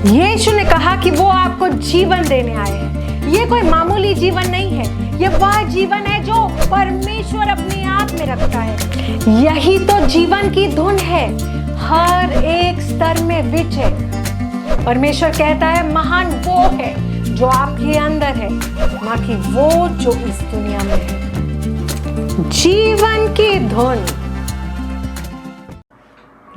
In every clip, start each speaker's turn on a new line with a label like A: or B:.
A: यीशु ने कहा कि वो आपको जीवन देने आए हैं। ये कोई मामूली जीवन नहीं है, ये वह जीवन है जो परमेश्वर अपने आप में रखता है। यही तो जीवन की धुन है, हर एक स्तर में विच है। परमेश्वर कहता है महान वो है जो आपके अंदर है, ना कि वो जो इस दुनिया में है। जीवन की धुन।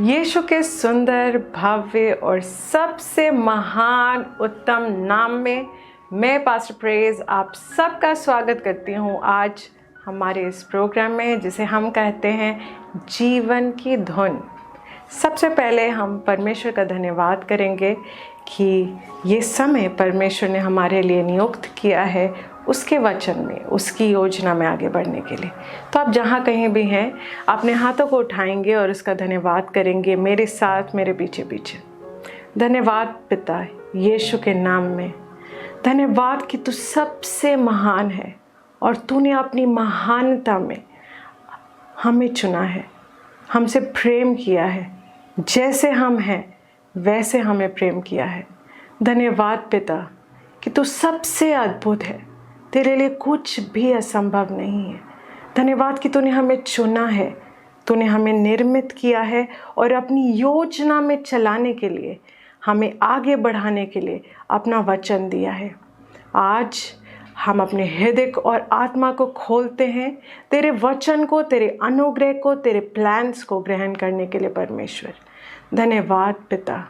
A: यीशु के सुंदर, भव्य और सबसे महान उत्तम नाम में मैं पास्टर प्रेज आप सबका स्वागत करती हूँ आज हमारे इस प्रोग्राम में, जिसे हम कहते हैं जीवन की धुन। सबसे पहले हम परमेश्वर का धन्यवाद करेंगे कि ये समय परमेश्वर ने हमारे लिए नियुक्त किया है उसके वचन में, उसकी योजना में आगे बढ़ने के लिए। तो आप जहाँ कहीं भी हैं अपने हाथों को उठाएंगे और उसका धन्यवाद करेंगे मेरे साथ, मेरे पीछे पीछे। धन्यवाद पिता यीशु के नाम में, धन्यवाद कि तू सबसे महान है और तूने अपनी महानता में हमें चुना है, हमसे प्रेम किया है। जैसे हम हैं वैसे हमें प्रेम किया है। धन्यवाद पिता कि तू सबसे अद्भुत है, तेरे लिए कुछ भी असंभव नहीं है। धन्यवाद कि तूने हमें चुना है, तूने हमें निर्मित किया है और अपनी योजना में चलाने के लिए, हमें आगे बढ़ाने के लिए अपना वचन दिया है। आज हम अपने हृदय और आत्मा को खोलते हैं तेरे वचन को, तेरे अनुग्रह को, तेरे प्लान्स को ग्रहण करने के लिए। परमेश्वर धन्यवाद पिता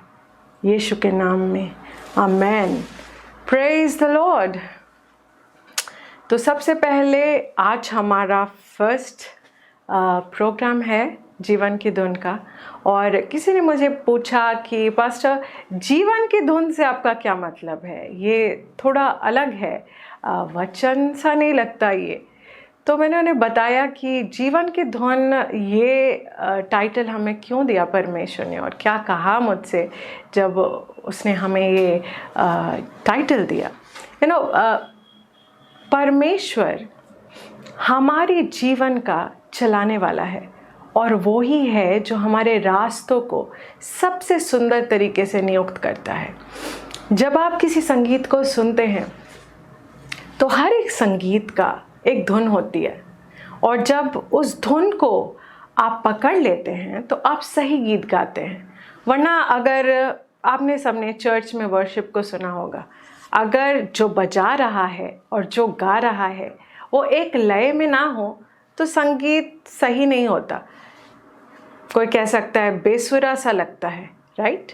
A: यीशु के नाम में, आमेन। Praise the Lord. तो सबसे पहले आज हमारा फर्स्ट प्रोग्राम है जीवन की धुन का। और किसी ने मुझे पूछा कि पास्टर जीवन की धुन से आपका क्या मतलब है, ये थोड़ा अलग है, वचन सा नहीं लगता ये। तो मैंने उन्हें बताया कि जीवन की धुन ये टाइटल हमें क्यों दिया परमेश्वर ने और क्या कहा मुझसे जब उसने हमें ये टाइटल दिया। परमेश्वर हमारे जीवन का चलाने वाला है और वो ही है जो हमारे रास्तों को सबसे सुंदर तरीके से नियुक्त करता है। जब आप किसी संगीत को सुनते हैं तो हर एक संगीत का एक धुन होती है और जब उस धुन को आप पकड़ लेते हैं तो आप सही गीत गाते हैं। वरना अगर आपने सबने चर्च में वर्शिप को सुना होगा, अगर जो बजा रहा है और जो गा रहा है वो एक लय में ना हो तो संगीत सही नहीं होता। कोई कह सकता है बेसुरा सा लगता है, राइट?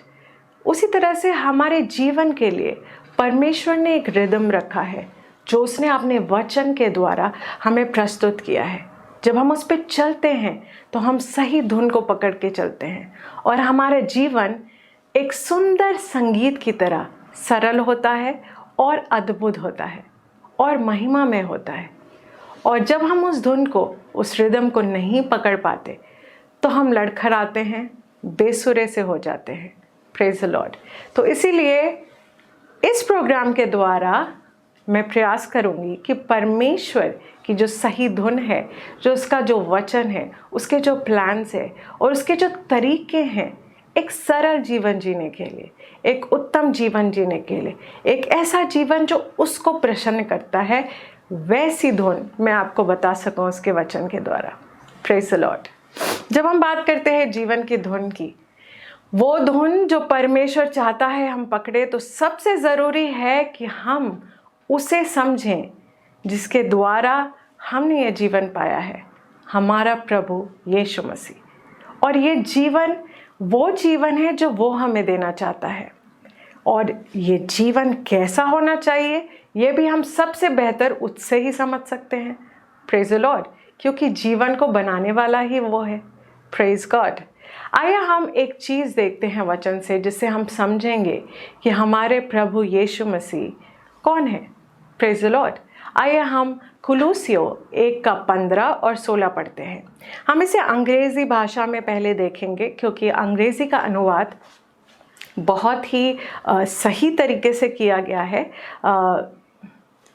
A: उसी तरह से हमारे जीवन के लिए परमेश्वर ने एक रिदम रखा है जो उसने अपने वचन के द्वारा हमें प्रस्तुत किया है। जब हम उस पर चलते हैं तो हम सही धुन को पकड़ के चलते हैं और हमारा जीवन एक सुंदर संगीत की तरह सरल होता है और अद्भुत होता है और महिमा में होता है। और जब हम उस धुन को, उस रिदम को नहीं पकड़ पाते तो हम लड़खड़ाते हैं, बेसुरे से हो जाते हैं। Praise the Lord. तो इसीलिए इस प्रोग्राम के द्वारा मैं प्रयास करूंगी कि परमेश्वर की जो सही धुन है, जो उसका जो वचन है, उसके जो प्लान्स है और उसके जो तरीके हैं एक सरल जीवन जीने के लिए, एक उत्तम जीवन जीने के लिए, एक ऐसा जीवन जो उसको प्रसन्न करता है, वैसी धुन मैं आपको बता सकूं उसके वचन के द्वारा। Praise the Lord. जब हम बात करते हैं जीवन की धुन की, वो धुन जो परमेश्वर चाहता है हम पकड़े, तो सबसे ज़रूरी है कि हम उसे समझें जिसके द्वारा हमने ये जीवन पाया है, हमारा प्रभु यीशु मसीह। और ये जीवन वो जीवन है जो वो हमें देना चाहता है। और ये जीवन कैसा होना चाहिए ये भी हम सबसे बेहतर उससे ही समझ सकते हैं। Praise the Lord. क्योंकि जीवन को बनाने वाला ही वो है। Praise God. आइए हम एक चीज़ देखते हैं वचन से जिससे हम समझेंगे कि हमारे प्रभु यीशु मसीह कौन है। Praise the Lord. आइए हम कुलूसियों 1:15 और 16 पढ़ते हैं। हम इसे अंग्रेज़ी भाषा में पहले देखेंगे क्योंकि अंग्रेज़ी का अनुवाद बहुत ही सही तरीके से किया गया है।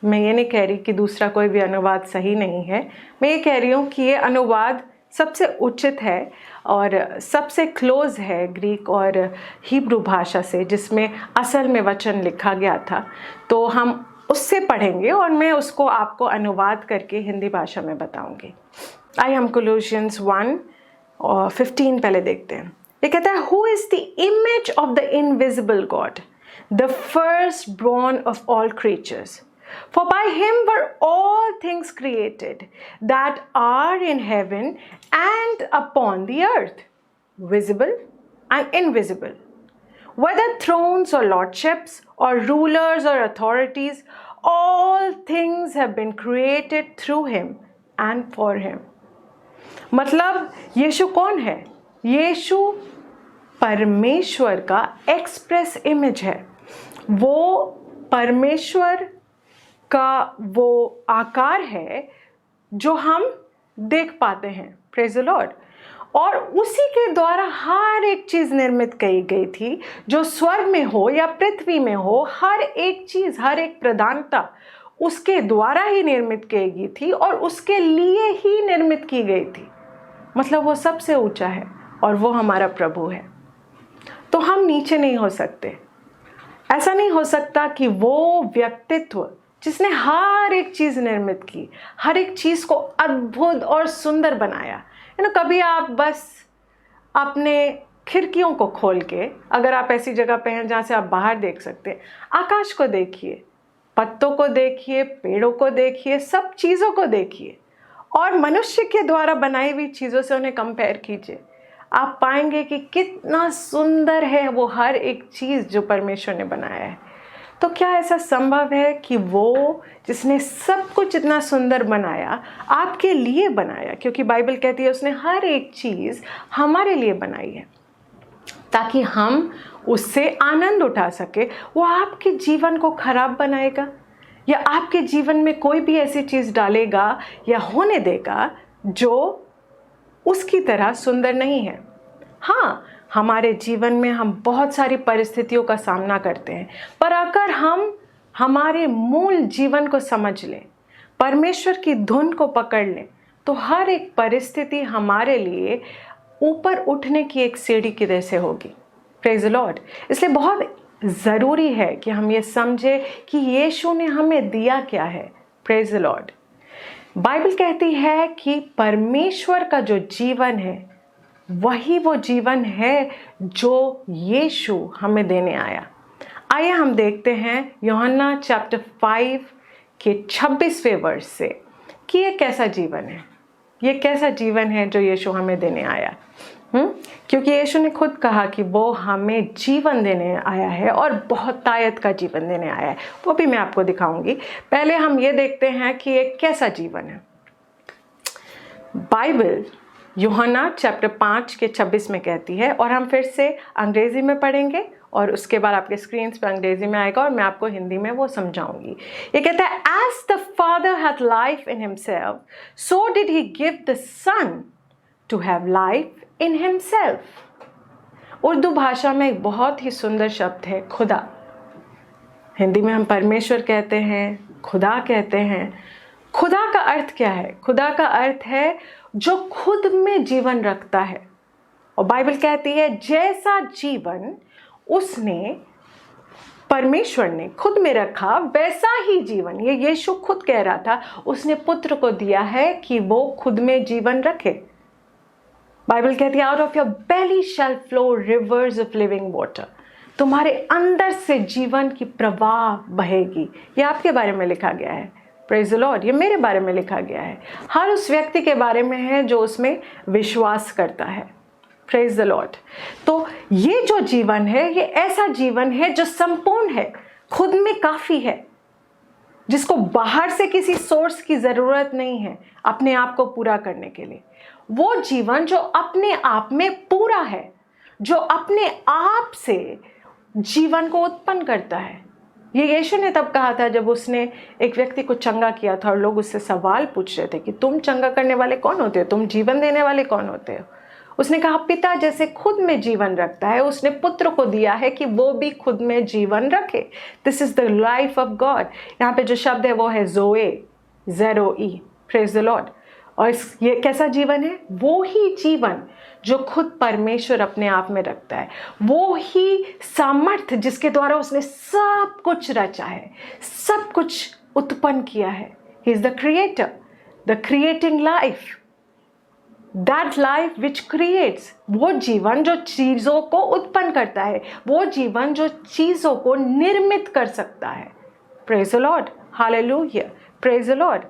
A: मैं ये नहीं कह रही कि दूसरा कोई भी अनुवाद सही नहीं है, मैं ये कह रही हूँ कि ये अनुवाद सबसे उचित है और सबसे क्लोज है ग्रीक और हिब्रू भाषा से, जिसमें असल में वचन लिखा गया था। तो हम उससे पढ़ेंगे और मैं उसको आपको अनुवाद करके हिंदी भाषा में बताऊंगी। आइए हम कोलोसियंस 1:15 पहले देखते हैं। ये कहता है, who is the image of the invisible God, the first born of all creatures. For by him were all things created that are in heaven and upon the earth, visible and invisible, whether thrones or lordships or rulers or authorities, all things have been created through him and for him. मतलब यीशु कौन है? यीशु परमेश्वर का express image है। वो परमेश्वर का वो आकार है जो हम देख पाते हैं। Praise the Lord. और उसी के द्वारा हर एक चीज़ निर्मित की गई थी, जो स्वर्ग में हो या पृथ्वी में हो। हर एक चीज़, हर एक प्रधानता उसके द्वारा ही निर्मित की गई थी और उसके लिए ही निर्मित की गई थी। मतलब वो सबसे ऊंचा है और वो हमारा प्रभु है। तो हम नीचे नहीं हो सकते। ऐसा नहीं हो सकता कि वो व्यक्तित्व जिसने हर एक चीज़ निर्मित की, हर एक चीज़ को अद्भुत और सुंदर बनाया। कभी आप बस अपने खिड़कियों को खोल के, अगर आप ऐसी जगह पे हैं जहाँ से आप बाहर देख सकते हैं, आकाश को देखिए, पत्तों को देखिए, पेड़ों को देखिए, सब चीज़ों को देखिए और मनुष्य के द्वारा बनाई हुई चीज़ों से उन्हें कंपेयर कीजिए। आप पाएंगे कि कितना सुंदर है वो हर एक चीज़ जो परमेश्वर ने बनाया है। तो क्या ऐसा संभव है कि वो जिसने सब कुछ इतना सुंदर बनाया, आपके लिए बनाया? क्योंकि बाइबल कहती है उसने हर एक चीज़ हमारे लिए बनाई है ताकि हम उससे आनंद उठा सके। वो आपके जीवन को खराब बनाएगा या आपके जीवन में कोई भी ऐसी चीज़ डालेगा या होने देगा जो उसकी तरह सुंदर नहीं है? हाँ, हमारे जीवन में हम बहुत सारी परिस्थितियों का सामना करते हैं, पर अगर हम हमारे मूल जीवन को समझ लें, परमेश्वर की धुन को पकड़ लें, तो हर एक परिस्थिति हमारे लिए ऊपर उठने की एक सीढ़ी की जैसे होगी। Praise the Lord. इसलिए बहुत ज़रूरी है कि हम ये समझें कि यीशु ने हमें दिया क्या है। Praise the Lord. बाइबल कहती है कि परमेश्वर का जो जीवन है वही वो जीवन है जो यीशु हमें देने आया। आइए हम देखते हैं यूहन्ना चैप्टर 5 के 26वें वर्ष से कि ये कैसा जीवन है, ये कैसा जीवन है जो यीशु हमें देने आया। क्योंकि यीशु ने खुद कहा कि वो हमें जीवन देने आया है और बहुत तायत का जीवन देने आया है। वो भी मैं आपको दिखाऊंगी। पहले हम ये देखते हैं कि ये कैसा जीवन है। बाइबल यूहन्ना चैप्टर 5 के 26 में कहती है, और हम फिर से अंग्रेज़ी में पढ़ेंगे और उसके बाद आपके स्क्रीन पे अंग्रेज़ी में आएगा और मैं आपको हिंदी में वो समझाऊंगी। ये कहता है, as the father hath life in himself, so did he give the son to have life in himself. Urdu भाषा में एक बहुत ही सुंदर शब्द है खुदा। हिंदी में हम परमेश्वर कहते हैं, खुदा कहते हैं। खुदा का अर्थ क्या है? खुदा का अर्थ है जो खुद में जीवन रखता है। और बाइबल कहती है जैसा जीवन उसने, परमेश्वर ने खुद में रखा, वैसा ही जीवन, ये यीशु खुद कह रहा था, उसने पुत्र को दिया है कि वो खुद में जीवन रखे। बाइबल कहती है out of your belly shall flow rivers of living water. तुम्हारे अंदर से जीवन की प्रवाह बहेगी। ये आपके बारे में लिखा गया है। Praise the Lord. ये मेरे बारे में लिखा गया है। हर उस व्यक्ति के बारे में है जो उसमें विश्वास करता है। Praise the Lord. तो ये जो जीवन है, ये ऐसा जीवन है जो संपूर्ण है, खुद में काफ़ी है, जिसको बाहर से किसी सोर्स की ज़रूरत नहीं है अपने आप को पूरा करने के लिए। वो जीवन जो अपने आप में पूरा है, जो अपने आप से जीवन को उत्पन्न करता है। ये यीशु ने तब कहा था जब उसने एक व्यक्ति को चंगा किया था और लोग उससे सवाल पूछ रहे थे कि तुम चंगा करने वाले कौन होते हो, तुम जीवन देने वाले कौन होते हो। उसने कहा पिता जैसे खुद में जीवन रखता है, उसने पुत्र को दिया है कि वो भी खुद में जीवन रखे। This is the life of God. यहाँ पे जो शब्द है वो है ज़ोए, ज़ेरोई। Praise the Lord. और ये कैसा जीवन है? वो ही जीवन जो खुद परमेश्वर अपने आप में रखता है, वो ही सामर्थ्य जिसके द्वारा उसने सब कुछ रचा है, सब कुछ उत्पन्न किया है। He is the creator, the creating life, that life which creates. वो जीवन जो चीज़ों को उत्पन्न करता है, वो जीवन जो चीज़ों को निर्मित कर सकता है। Praise the Lord, hallelujah, praise the Lord.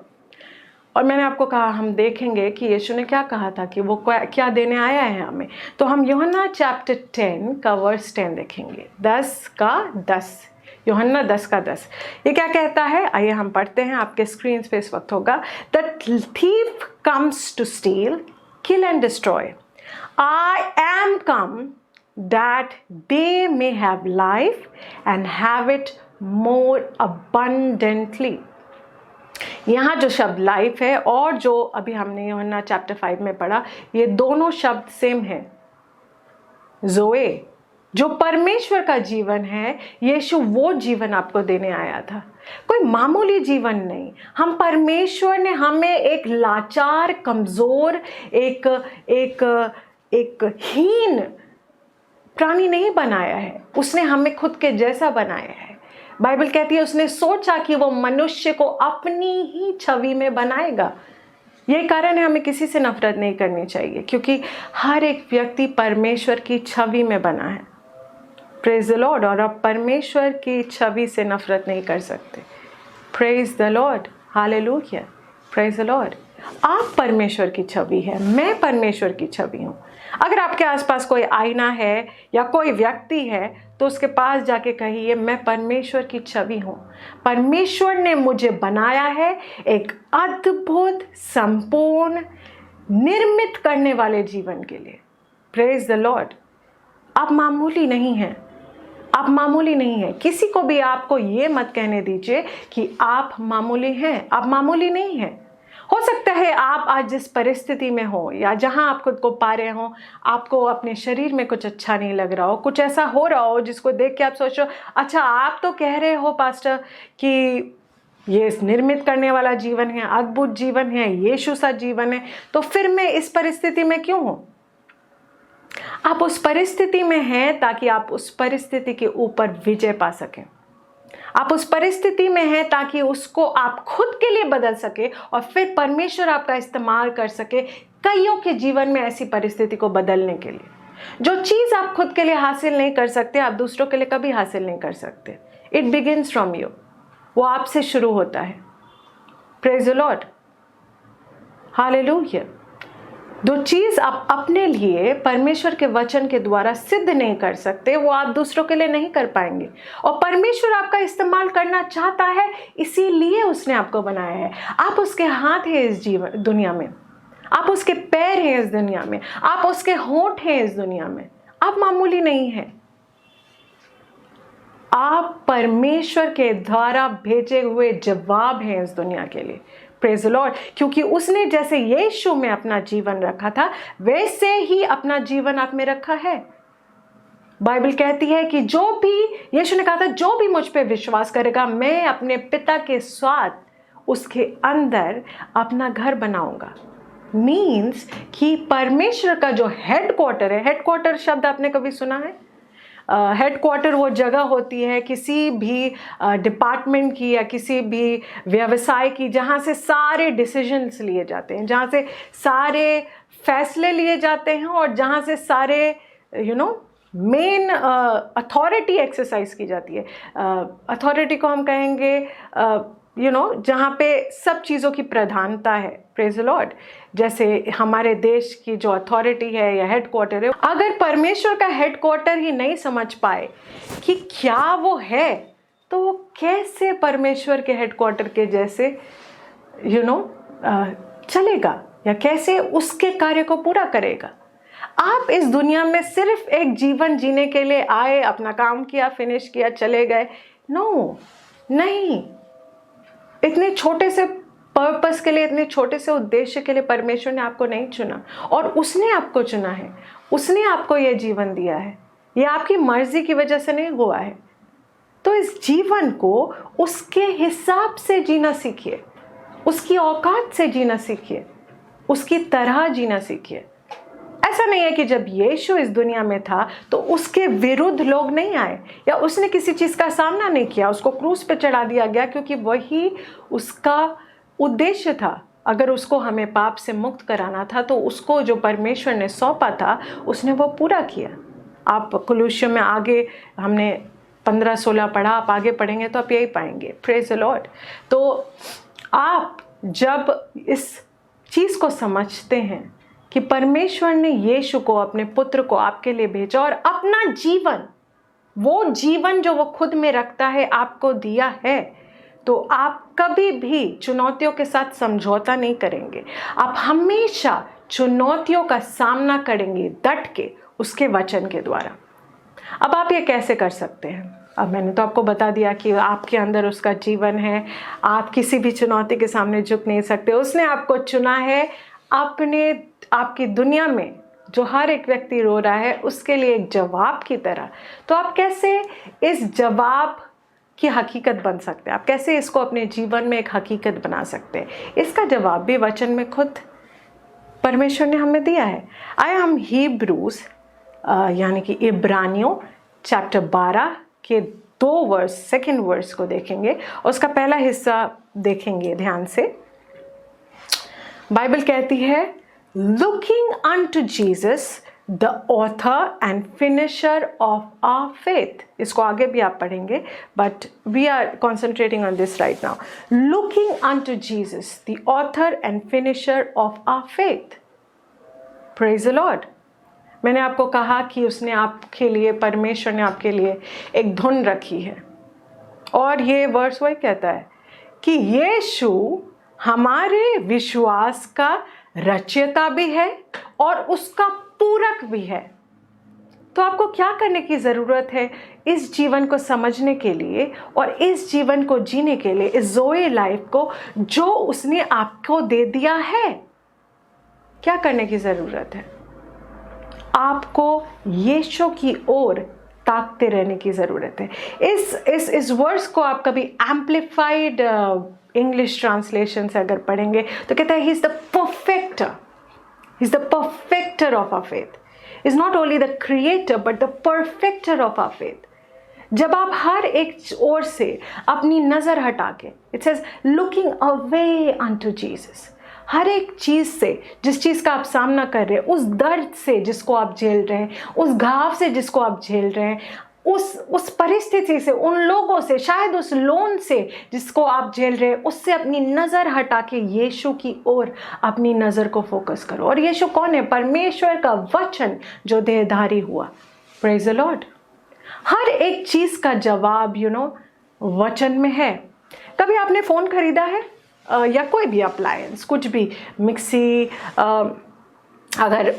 A: और मैंने आपको कहा, हम देखेंगे कि यीशु ने क्या कहा था कि वो क्या देने आया है हमें। तो हम यूहन्ना चैप्टर 10 का वर्स 10 देखेंगे, 10 का 10, यूहन्ना 10 का 10। ये क्या कहता है? आइए हम पढ़ते हैं, आपके स्क्रीन पे इस वक्त होगा। The thief comes to steal, kill and destroy. I am come that they may have life and have it more abundantly. यहाँ जो शब्द लाइफ है और जो अभी हमने यूहन्ना चैप्टर 5 में पढ़ा, ये दोनों शब्द सेम है। ज़ोए, जो परमेश्वर का जीवन है, यीशु वो जीवन आपको देने आया था, कोई मामूली जीवन नहीं। हम परमेश्वर ने हमें एक लाचार, कमज़ोर, एक हीन प्राणी नहीं बनाया है, उसने हमें खुद के जैसा बनाया है। बाइबल कहती है उसने सोचा कि वो मनुष्य को अपनी ही छवि में बनाएगा। यही कारण है हमें किसी से नफरत नहीं करनी चाहिए, क्योंकि हर एक व्यक्ति परमेश्वर की छवि में बना है। Praise the Lord. और आप परमेश्वर की छवि से नफरत नहीं कर सकते। Praise the Lord, hallelujah, praise the Lord. आप परमेश्वर की छवि है, मैं परमेश्वर की छवि हूँ। अगर आपके आसपास कोई आईना है या कोई व्यक्ति है, तो उसके पास जाके कहिए, मैं परमेश्वर की छवि हूँ, परमेश्वर ने मुझे बनाया है एक अद्भुत, संपूर्ण, निर्मित करने वाले जीवन के लिए। Praise the Lord. आप मामूली नहीं हैं, आप मामूली नहीं हैं। किसी को भी आपको ये मत कहने दीजिए कि आप मामूली हैं, आप मामूली नहीं हैं। हो सकता है आप आज जिस परिस्थिति में हो या जहां आप खुद को पा रहे हो, आपको अपने शरीर में कुछ अच्छा नहीं लग रहा हो, कुछ ऐसा हो रहा हो जिसको देख के आप सोचो, अच्छा आप तो कह रहे हो पास्टर कि ये निर्मित करने वाला जीवन है, अद्भुत जीवन है, यीशु सा जीवन है, तो फिर मैं इस परिस्थिति में क्यों हूं? आप उस परिस्थिति में हैं ताकि आप उस परिस्थिति के ऊपर विजय पा सकें। आप उस परिस्थिति में हैं ताकि उसको आप खुद के लिए बदल सके और फिर परमेश्वर आपका इस्तेमाल कर सके कईयों के जीवन में ऐसी परिस्थिति को बदलने के लिए। जो चीज़ आप खुद के लिए हासिल नहीं कर सकते, आप दूसरों के लिए कभी हासिल नहीं कर सकते। इट बिगिंस फ्रॉम यू, वो आपसे शुरू होता है। Praise the Lord, hallelujah. जो चीज़ आप अपने लिए परमेश्वर के वचन के द्वारा सिद्ध नहीं कर सकते, वो आप दूसरों के लिए नहीं कर पाएंगे। और परमेश्वर आपका इस्तेमाल करना चाहता है, इसीलिए उसने आपको बनाया है। आप उसके हाथ हैं इस जीवन दुनिया में, आप उसके पैर हैं इस दुनिया में, आप उसके होंठ हैं इस दुनिया में। आप मामूली नहीं हैं, आप परमेश्वर के द्वारा भेजे हुए जवाब हैं इस दुनिया के लिए। Praise the Lord. क्योंकि उसने जैसे यीशु में अपना जीवन रखा था, वैसे ही अपना जीवन आप में रखा है। बाइबल कहती है कि जो भी, यीशु ने कहा था, जो भी मुझ पे विश्वास करेगा, मैं अपने पिता के साथ उसके अंदर अपना घर बनाऊंगा। मीन्स कि परमेश्वर का जो हेडक्वार्टर है, हेडक्वार्टर शब्द आपने कभी सुना है? हेडक्वार्टर वो जगह होती है किसी भी डिपार्टमेंट की या किसी भी व्यवसाय की, जहाँ से सारे डिसीजंस लिए जाते हैं, जहाँ से सारे फैसले लिए जाते हैं और जहाँ से सारे मेन अथॉरिटी एक्सरसाइज की जाती है। अथॉरिटी को हम कहेंगे जहाँ पे सब चीज़ों की प्रधानता है। Praise the Lord. जैसे हमारे देश की जो अथॉरिटी है या हेडक्वार्टर है, अगर परमेश्वर का हेडक्वार्टर ही नहीं समझ पाए कि क्या वो है, तो वो कैसे परमेश्वर के हेडक्वार्टर के जैसे चलेगा या कैसे उसके कार्य को पूरा करेगा? आप इस दुनिया में सिर्फ एक जीवन जीने के लिए आए, अपना काम किया, फिनिश किया, चले गए। नो, नहीं। इतने छोटे से पर्पस के लिए, इतने छोटे से उद्देश्य के लिए परमेश्वर ने आपको नहीं चुना, और उसने आपको चुना है, उसने आपको यह जीवन दिया है। यह आपकी मर्जी की वजह से नहीं हुआ है। तो इस जीवन को उसके हिसाब से जीना सीखिए, उसकी औकात से जीना सीखिए। उसकी तरह जीना सीखिए। ऐसा नहीं है कि जब यीशु इस दुनिया में था तो उसके विरुद्ध लोग नहीं आए या उसने किसी चीज़ का सामना नहीं किया, उसको क्रूस पे चढ़ा दिया गया क्योंकि वही उसका उद्देश्य था। अगर उसको हमें पाप से मुक्त कराना था तो उसको जो परमेश्वर ने सौंपा था उसने वो पूरा किया। आप कुलुस्यों में आगे हमने 15-16 पढ़ा, आप आगे पढ़ेंगे तो आप यही पाएंगे। Praise the Lord. तो आप जब इस चीज़ को समझते हैं कि परमेश्वर ने यीशु को, अपने पुत्र को आपके लिए भेजा और अपना जीवन, वो जीवन जो वो खुद में रखता है, आपको दिया है, तो आप कभी भी चुनौतियों के साथ समझौता नहीं करेंगे। आप हमेशा चुनौतियों का सामना करेंगे डट के उसके वचन के द्वारा। अब आप ये कैसे कर सकते हैं? अब मैंने तो आपको बता दिया कि आपके अंदर उसका जीवन है, आप किसी भी चुनौती के सामने झुक नहीं सकते। उसने आपको चुना है आपकी दुनिया में जो हर एक व्यक्ति रो रहा है उसके लिए एक जवाब की तरह। तो आप कैसे इस जवाब की हकीकत बन सकते हैं? आप कैसे इसको अपने जीवन में एक हकीकत बना सकते हैं? इसका जवाब भी वचन में खुद परमेश्वर ने हमें दिया है। आए हम हिब्रूज यानी कि इब्रानियों चैप्टर 12 के 2 वर्स, सेकेंड वर्स को देखेंगे और उसका पहला हिस्सा देखेंगे ध्यान से। बाइबल कहती है, looking unto Jesus the author and finisher of our faith. इसको आगे भी आप पढ़ेंगे, but we are concentrating on this right now. Looking unto Jesus the author and finisher of our faith. Praise the Lord. मैंने आपको कहा कि उसने आपके लिए, परमेश्वर ने आपके लिए एक धुन रखी है और ये वर्स वही कहता है कि यीशु हमारे विश्वास का रचयिता भी है और उसका पूरक भी है। तो आपको क्या करने की ज़रूरत है इस जीवन को समझने के लिए और इस जीवन को जीने के लिए, इस ज़ोए लाइफ को जो उसने आपको दे दिया है? क्या करने की ज़रूरत है? आपको यीशु की ओर ताकते रहने की ज़रूरत है। इस वर्स को आप कभी एम्प्लीफाइड इंग्लिश ट्रांसलेशन से अगर पढ़ेंगे तो कहता है, he is the perfecter, he is the perfecter of our faith. Is not only the creator but the perfecter of our faith. जब आप हर एक ओर से अपनी नज़र हटा के, it says looking away unto Jesus, हर एक चीज़ से, जिस चीज़ का आप सामना कर रहे हैं, उस दर्द से जिसको आप झेल रहे हैं, उस घाव से जिसको आप झेल रहे हैं, उस परिस्थिति से, उन लोगों से, शायद उस लोन से जिसको आप झेल रहे हैं, उससे अपनी नज़र हटा के यीशु की ओर अपनी नज़र को फोकस करो। और यीशु कौन है? परमेश्वर का वचन जो देहधारी हुआ। Praise the Lord. हर एक चीज़ का जवाब वचन में है। कभी आपने फ़ोन खरीदा है या कोई भी अप्लायंस, कुछ भी, मिक्सी, अगर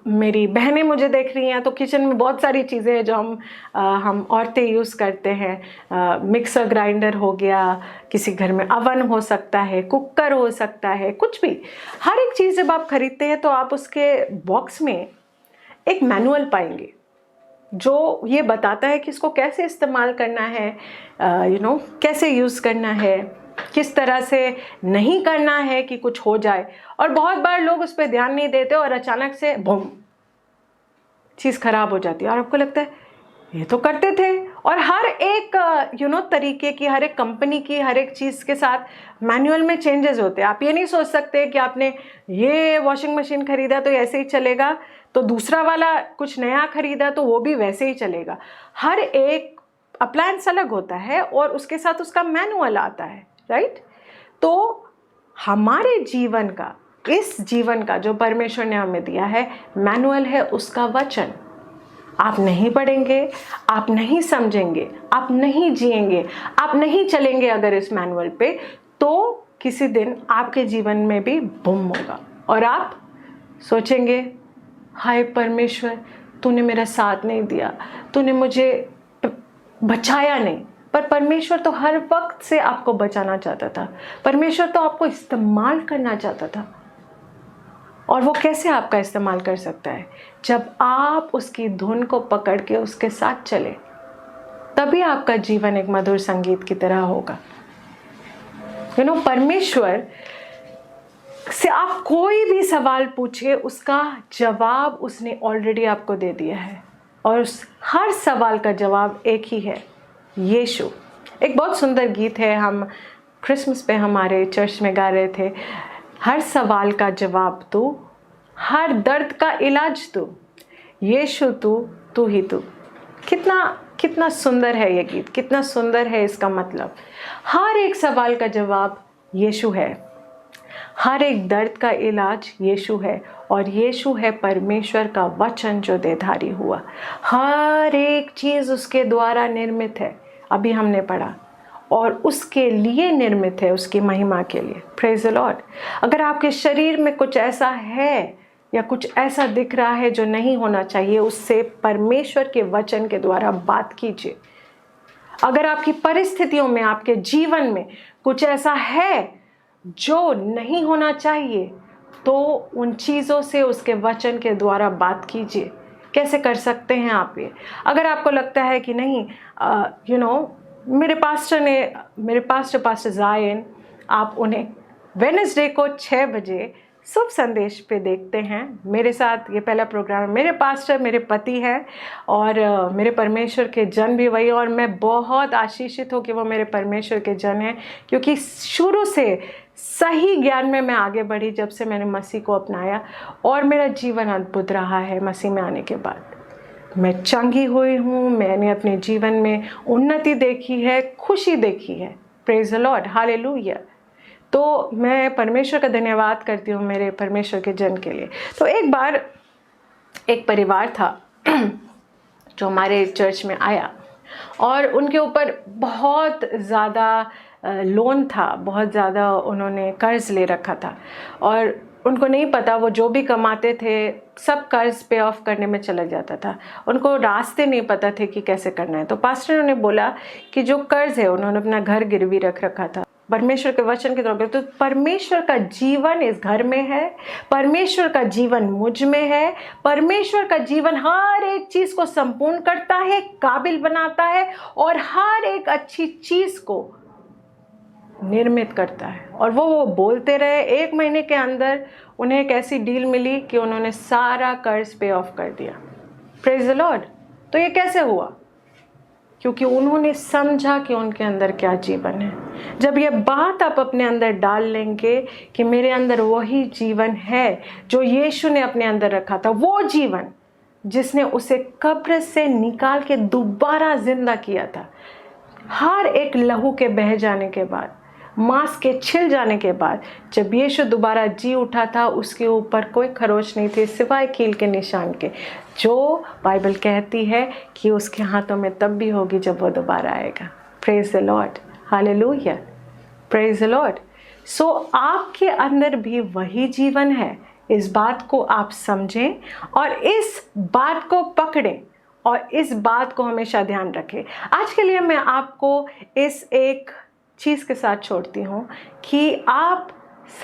A: मेरी बहनें मुझे देख रही हैं तो किचन में बहुत सारी चीज़ें हैं जो हम औरतें यूज़ करते हैं। मिक्सर ग्राइंडर हो गया, किसी घर में अवन हो सकता है, कुकर हो सकता है, कुछ भी। हर एक चीज़ जब आप खरीदते हैं तो आप उसके बॉक्स में एक मैनुअल पाएंगे जो ये बताता है कि इसको कैसे इस्तेमाल करना है, कैसे यूज़ करना है, किस तरह से नहीं करना है कि कुछ हो जाए। और बहुत बार लोग उस पर ध्यान नहीं देते और अचानक से बूम, चीज़ खराब हो जाती है और आपको लगता है ये तो करते थे। और हर एक तरीके की, हर एक कंपनी की, हर एक चीज़ के साथ मैनुअल में चेंजेस होते हैं। आप ये नहीं सोच सकते कि आपने ये वॉशिंग मशीन खरीदा तो ऐसे ही चलेगा, तो दूसरा वाला कुछ नया खरीदा तो वो भी वैसे ही चलेगा। हर एक अप्लायंस अलग होता है और उसके साथ उसका मैनुअल आता है, राइट? तो हमारे जीवन का, इस जीवन का जो परमेश्वर ने हमें दिया है, मैनुअल है उसका वचन। आप नहीं पढ़ेंगे, आप नहीं समझेंगे, आप नहीं जिएंगे, आप नहीं चलेंगे अगर इस मैनुअल पे, तो किसी दिन आपके जीवन में भी बुम होगा और आप सोचेंगे, हाय परमेश्वर, तूने मेरा साथ नहीं दिया, तूने मुझे बचाया नहीं। पर परमेश्वर तो हर वक्त से आपको बचाना चाहता था। परमेश्वर तो आपको इस्तेमाल करना चाहता था। और वो कैसे आपका इस्तेमाल कर सकता है? जब आप उसकी धुन को पकड़ के उसके साथ चले, तभी आपका जीवन एक मधुर संगीत की तरह होगा। परमेश्वर से आप कोई भी सवाल पूछिए, उसका जवाब उसने ऑलरेडी आपको दे दिया है, और उस हर सवाल का जवाब एक ही है, यीशु। एक बहुत सुंदर गीत है, हम क्रिसमस पे हमारे चर्च में गा रहे थे, हर सवाल का जवाब तू, हर दर्द का इलाज तू, यीशु तू, तू ही तू। कितना सुंदर है ये गीत, कितना सुंदर है इसका मतलब। हर एक सवाल का जवाब यीशु है, हर एक दर्द का इलाज यीशु है, और यीशु है परमेश्वर का वचन जो देहधारी हुआ। हर एक चीज़ उसके द्वारा निर्मित है, अभी हमने पढ़ा, और उसके लिए निर्मित है, उसकी महिमा के लिए। Praise the Lord. अगर आपके शरीर में कुछ ऐसा है या कुछ ऐसा दिख रहा है जो नहीं होना चाहिए, उससे परमेश्वर के वचन के द्वारा बात कीजिए। अगर आपकी परिस्थितियों में, आपके जीवन में कुछ ऐसा है जो नहीं होना चाहिए, तो उन चीज़ों से उसके वचन के द्वारा बात कीजिए। कैसे कर सकते हैं आप ये? अगर आपको लगता है कि नहीं, मेरे पास्टर जायन, आप उन्हें वेडनेसडे को 6 बजे शुभ संदेश पे देखते हैं। मेरे साथ ये पहला प्रोग्राम है। मेरे पास्टर मेरे पति हैं, और मेरे परमेश्वर के जन भी वही, और मैं बहुत आशीषित हूँ कि वो मेरे परमेश्वर के जन हैं, क्योंकि शुरू से सही ज्ञान में मैं आगे बढ़ी जब से मैंने मसीह को अपनाया, और मेरा जीवन अद्भुत रहा है। मसीह में आने के बाद मैं चंगी हुई हूँ, मैंने अपने जीवन में उन्नति देखी है, खुशी देखी है। Praise the Lord, hallelujah. तो मैं परमेश्वर का धन्यवाद करती हूँ मेरे परमेश्वर के जन के लिए। तो एक बार एक परिवार था जो हमारे चर्च में आया, और उनके ऊपर बहुत ज़्यादा लोन था, बहुत ज़्यादा उन्होंने कर्ज ले रखा था, और उनको नहीं पता, वो जो भी कमाते थे सब कर्ज पे ऑफ करने में चला जाता था। उनको रास्ते नहीं पता थे कि कैसे करना है। तो पास्टर ने बोला कि जो कर्ज है, उन्होंने अपना घर गिरवी रख रखा था परमेश्वर के वचन के द्वारा। तो परमेश्वर का जीवन इस घर में है, परमेश्वर का जीवन मुझ में है, परमेश्वर का जीवन हर एक चीज को संपूर्ण करता है, काबिल बनाता है, और हर एक अच्छी चीज को निर्मित करता है। और वो बोलते रहे। 1 महीने के अंदर उन्हें एक ऐसी डील मिली कि उन्होंने सारा कर्ज पे ऑफ कर दिया। Praise the Lord. तो ये कैसे हुआ? क्योंकि उन्होंने समझा कि उनके अंदर क्या जीवन है। जब ये बात आप अपने अंदर डाल लेंगे कि मेरे अंदर वही जीवन है जो यीशु ने अपने अंदर रखा था, वो जीवन जिसने उसे कब्र से निकाल के दोबारा जिंदा किया था, हर एक लहू के बह जाने के बाद, मांस के छिल जाने के बाद, जब यीशु दोबारा जी उठा था, उसके ऊपर कोई खरोच नहीं थी सिवाय कील के निशान के, जो बाइबल कहती है कि उसके हाथों में तब भी होगी जब वो दोबारा आएगा। Praise the Lord, hallelujah, praise the Lord. So आपके अंदर भी वही जीवन है। इस बात को आप समझें और इस बात को पकड़ें, और इस बात को हमेशा ध्यान रखें। आज के लिए मैं आपको इस एक चीज़ के साथ छोड़ती हूँ कि आप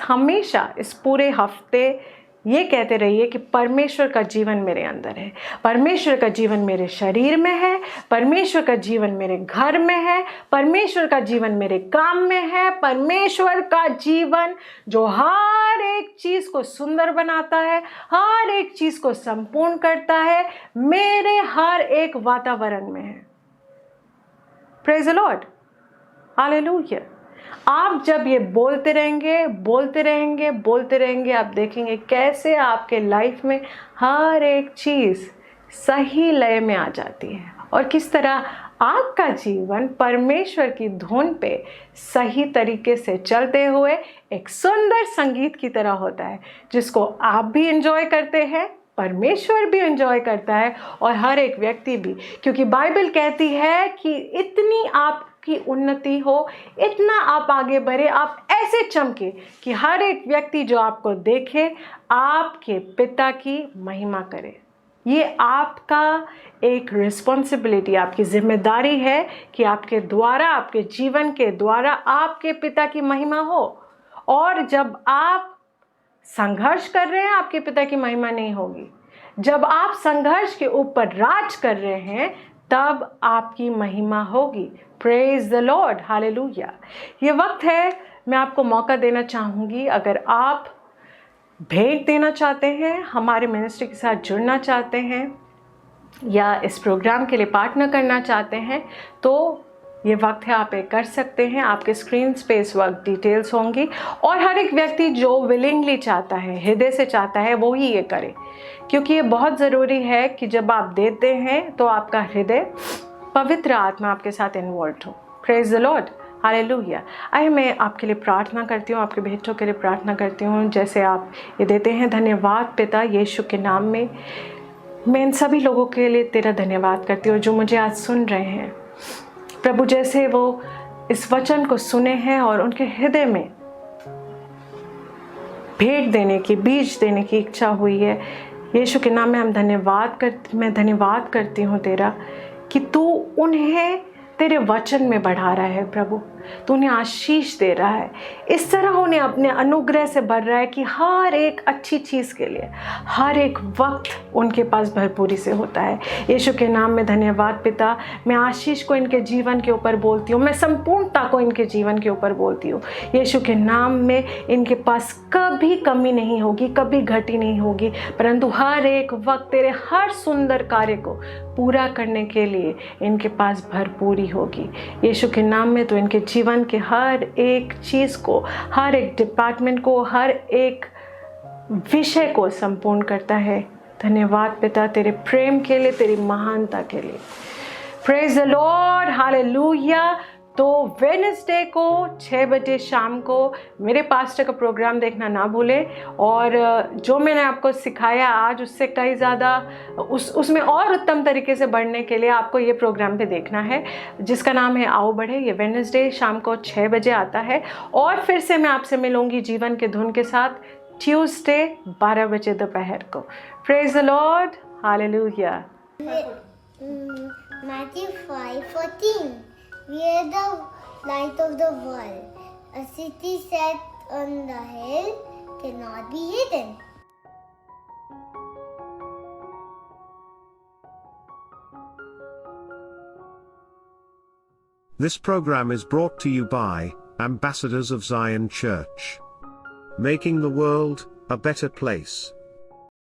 A: हमेशा इस पूरे हफ्ते ये कहते रहिए कि परमेश्वर का जीवन मेरे अंदर है, परमेश्वर का जीवन मेरे शरीर में है, परमेश्वर का जीवन मेरे घर में है, परमेश्वर का जीवन मेरे काम में है, परमेश्वर का जीवन जो हर एक चीज़ को सुंदर बनाता है, हर एक चीज़ को संपूर्ण करता है, मेरे हर एक वातावरण में है। Praise the Lord, hallelujah. आप जब ये बोलते रहेंगे, आप देखेंगे कैसे आपके लाइफ में हर एक चीज़ सही लय में आ जाती है, और किस तरह आपका जीवन परमेश्वर की धुन पे सही तरीके से चलते हुए एक सुंदर संगीत की तरह होता है, जिसको आप भी एंजॉय करते हैं, परमेश्वर भी एंजॉय करता है, और हर एक व्यक्ति भी। क्योंकि बाइबल कहती है कि इतनी आपकी उन्नति हो, इतना आप आगे बढ़े, आप ऐसे चमके कि हर एक व्यक्ति जो आपको देखे आपके पिता की महिमा करे। ये आपका एक रिस्पॉन्सिबिलिटी, आपकी जिम्मेदारी है कि आपके द्वारा, आपके जीवन के द्वारा आपके पिता की महिमा हो। और जब आप संघर्ष कर रहे हैं, आपके पिता की महिमा नहीं होगी। जब आप संघर्ष के ऊपर राज कर रहे हैं, तब आपकी महिमा होगी। Praise the Lord, hallelujah. ये वक्त है, मैं आपको मौका देना चाहूँगी, अगर आप भेंट देना चाहते हैं, हमारे मिनिस्ट्री के साथ जुड़ना चाहते हैं या इस प्रोग्राम के लिए पार्टनर करना चाहते हैं, तो ये वक्त है, आप ये कर सकते हैं। आपके स्क्रीन पे इस वक्त डिटेल्स होंगी और हर एक व्यक्ति जो विलिंगली चाहता है, हृदय से चाहता है, वो ही ये करे, क्योंकि ये बहुत ज़रूरी है कि जब आप देते हैं तो आपका हृदय, पवित्र आत्मा आपके साथ इन्वॉल्व हो। Praise the Lord, hallelujah. आइए मैं आपके लिए प्रार्थना करती हूँ, आपके बेटों के लिए प्रार्थना करती हूँ। जैसे आप ये देते हैं, धन्यवाद पिता यीशु के नाम में। मैं इन सभी लोगों के लिए तेरा धन्यवाद करती हूँ जो मुझे आज सुन रहे हैं प्रभु। जैसे वो इस वचन को सुने हैं और उनके हृदय में भेंट देने की, बीज देने की इच्छा हुई है, यीशु के नाम में मैं धन्यवाद करती हूँ तेरा कि तू उन्हें तेरे वचन में बढ़ा रहा है प्रभु। तू उन्हें आशीष दे रहा है, इस तरह उन्हें अपने अनुग्रह से भर रहा है कि हर एक अच्छी चीज़ के लिए हर एक वक्त उनके पास भरपूरी से होता है। यीशु के नाम में धन्यवाद पिता। मैं आशीष को इनके जीवन के ऊपर बोलती हूँ, मैं संपूर्णता को इनके जीवन के ऊपर बोलती हूँ। यीशु के नाम में इनके पास कभी कमी नहीं होगी, कभी घटी नहीं होगी, परंतु हर एक वक्त तेरे हर सुंदर कार्य को पूरा करने के लिए इनके पास भरपूरी होगी। यीशु के नाम में तो इनके जीवन के हर एक चीज़ को, हर एक डिपार्टमेंट को, हर एक विषय को संपूर्ण करता है। धन्यवाद पिता तेरे प्रेम के लिए, तेरी महानता के लिए। Praise the Lord, hallelujah. तो वेडनेसडे को 6 बजे शाम को मेरे पास्टर का प्रोग्राम देखना ना भूलें। और जो मैंने आपको सिखाया आज, उससे कई ज़्यादा उसमें और उत्तम तरीके से बढ़ने के लिए आपको ये प्रोग्राम पे देखना है, जिसका नाम है आओ बढ़े। ये वेडनेसडे शाम को 6 बजे आता है। और फिर से मैं आपसे मिलूँगी जीवन के धुन के साथ ट्यूसडे 12 बजे दोपहर को। Praise the Lord, hallelujah.
B: Matthew 5:14. We are the light of the world. A city set on the hill cannot be hidden.
C: This program is brought to you by Ambassadors of Zion Church, making the world a better place.